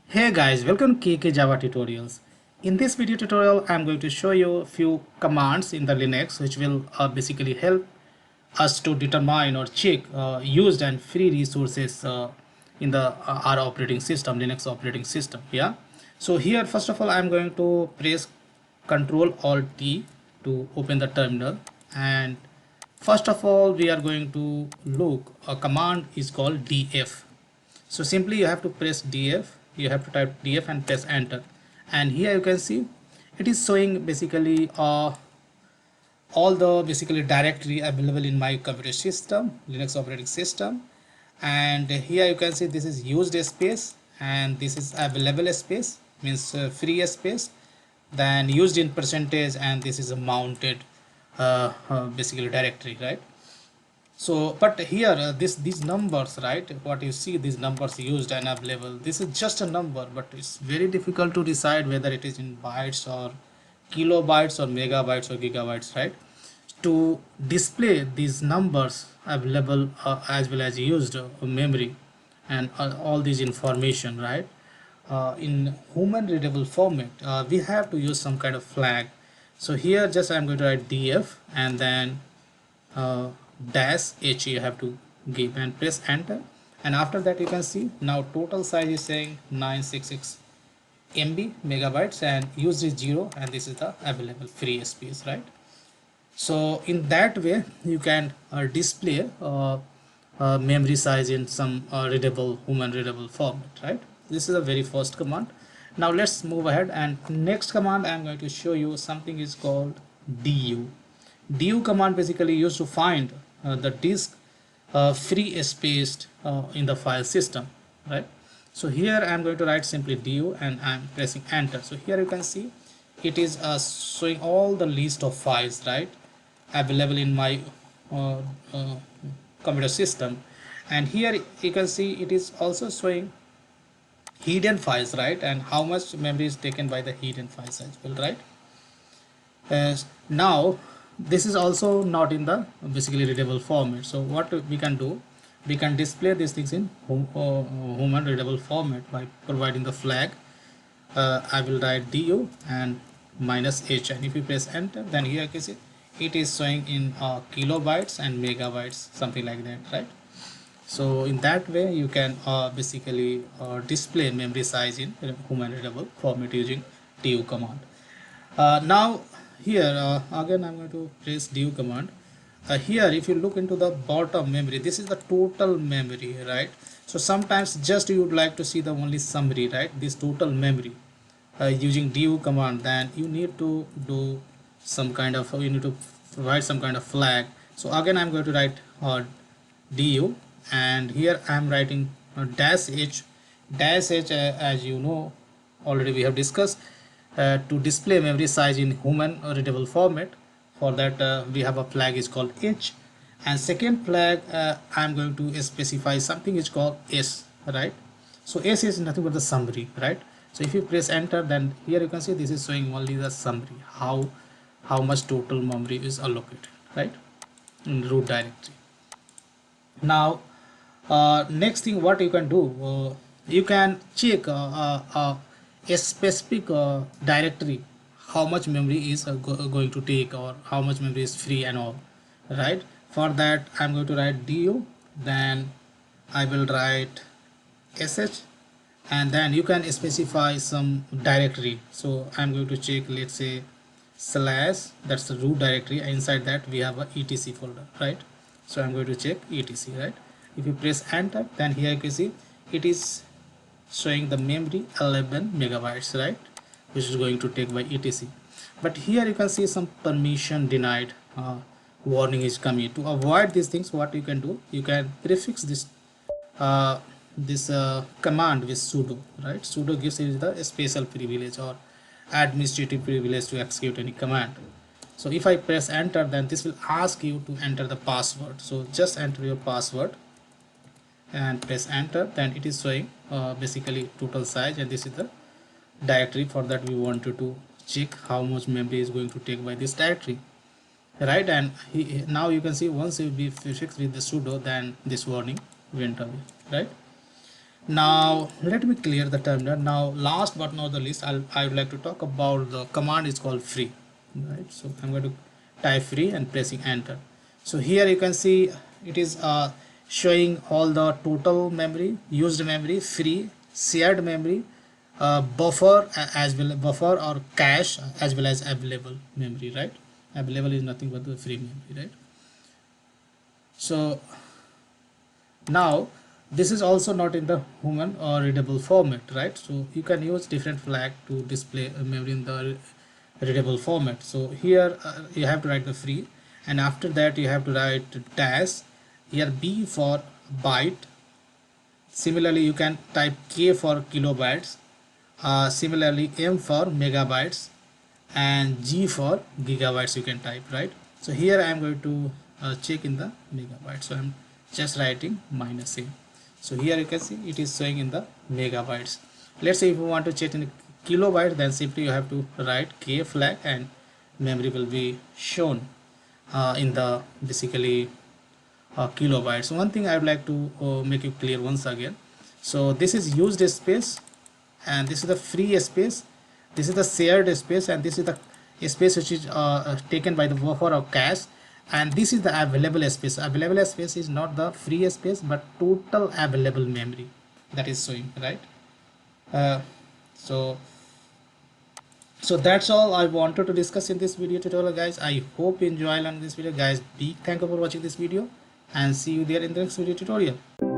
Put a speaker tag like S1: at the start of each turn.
S1: Hey guys, welcome to KK Java Tutorials. In this video tutorial, I'm going to show you a few commands in the Linux which will basically help us to determine or check used and free resources in the our operating system, Linux operating system. Yeah. So here, first of all, I'm going to press Control Alt T to open the terminal, and first of all, we are going to look a command is called df. So simply you have to press df, you have to type df and press enter, and here you can see it is showing basically all the basically directory available in my computer system, Linux operating system. And here you can see this is used space and this is available space, means free space, then used in percentage, and this is a mounted basically directory, right? So but here these numbers, right, what you see, these numbers used and available, this is just a number, but it's very difficult to decide whether it is in bytes or kilobytes or megabytes or gigabytes, right? To display these numbers available as well as used memory and all these information, right, in human readable format, we have to use some kind of flag. So here just I'm going to write df and then uh, dash h you have to give and press enter, and after that you can see now total size is saying 966 MB megabytes and used is 0, and this is the available free space, right? So in that way you can display memory size in some readable, human readable format, right? This is the very first command. Now let's move ahead, and next command I'm going to show you something is called du. Du command basically used to find the disk free space in the file system, right? So here I'm going to write simply du and I'm pressing enter. So here you can see it is showing all the list of files, right, available in my uh, uh, computer system. And here you can see it is also showing hidden files, right, and how much memory is taken by the hidden files as well, right? Now this is also not in the basically readable format. So what we can do, we can display these things in human readable format by providing the flag. I will write du and minus h, and if you press enter, then here you can see it is showing in kilobytes and megabytes, something like that, right? So in that way you can basically display memory size in human readable format using du command. Now here again I'm going to press du command. Here if you look into the bottom memory, this is the total memory, right? So sometimes just you would like to see the only summary, right, this total memory using du command, then you need to do some kind of, you need to provide some kind of flag. So again I'm going to write du, and here I'm writing dash h. Dash h, as you know already we have discussed, to display memory size in human readable format. For that we have a flag is called h, and second flag I'm going to specify something is called s, right? So s is nothing but the summary, right? So if you press enter, then here you can see this is showing only the summary, how much total memory is allocated, right, in root directory. Now next thing what you can do, you can check a specific directory, how much memory is going to take, or how much memory is free and all, right? For that I'm going to write du, then I will write sh, and then you can specify some directory. So I'm going to check, let's say slash, that's the root directory, inside that we have a etc folder, right? So I'm going to check etc, right? If you press enter, then here you can see it is showing the memory 11 megabytes, right, which is going to take by etc. But here you can see some permission denied warning is coming. To avoid these things, what you can do, you can prefix this uh, command with sudo, right? Sudo gives you the special privilege or administrative privilege to execute any command. So if I press enter, then this will ask you to enter the password. So just enter your password and press enter, then it is showing basically total size, and this is the directory. For that we wanted to check how much memory is going to take by this directory, right? And now you can see once you be fixed with the sudo, then this warning went away, right? Now let me clear the terminal. Now last but not the least, I would like to talk about the command is called free, right? So I'm going to type free and pressing enter. So here you can see it is showing all the total memory, used memory, free, shared memory, buffer as well, buffer or cache as well as available memory, right? Available is nothing but the free memory, right? So now this is also not in the human or readable format, right? So you can use different flag to display a memory in the readable format. So here you have to write the free, and after that you have to write dash, here B for byte. Similarly you can type K for kilobytes, similarly M for megabytes, and G for gigabytes you can type, right? So here I am going to check in the megabytes, so I'm just writing minus A. So here you can see it is showing in the megabytes. Let's say if you want to check in kilobyte, then simply you have to write K flag and memory will be shown in the basically kilobytes. One thing I would like to make you clear once again. So this is used space, and this is the free space, this is the shared space, and this is the space which is taken by the buffer or cache, and this is the available space. Available space is not the free space but total available memory that is showing, right? uh, so so that's all I wanted to discuss in this video tutorial, guys. I hope you enjoy learning this video, guys. Big thank you for watching this video, and see you there in the next video tutorial.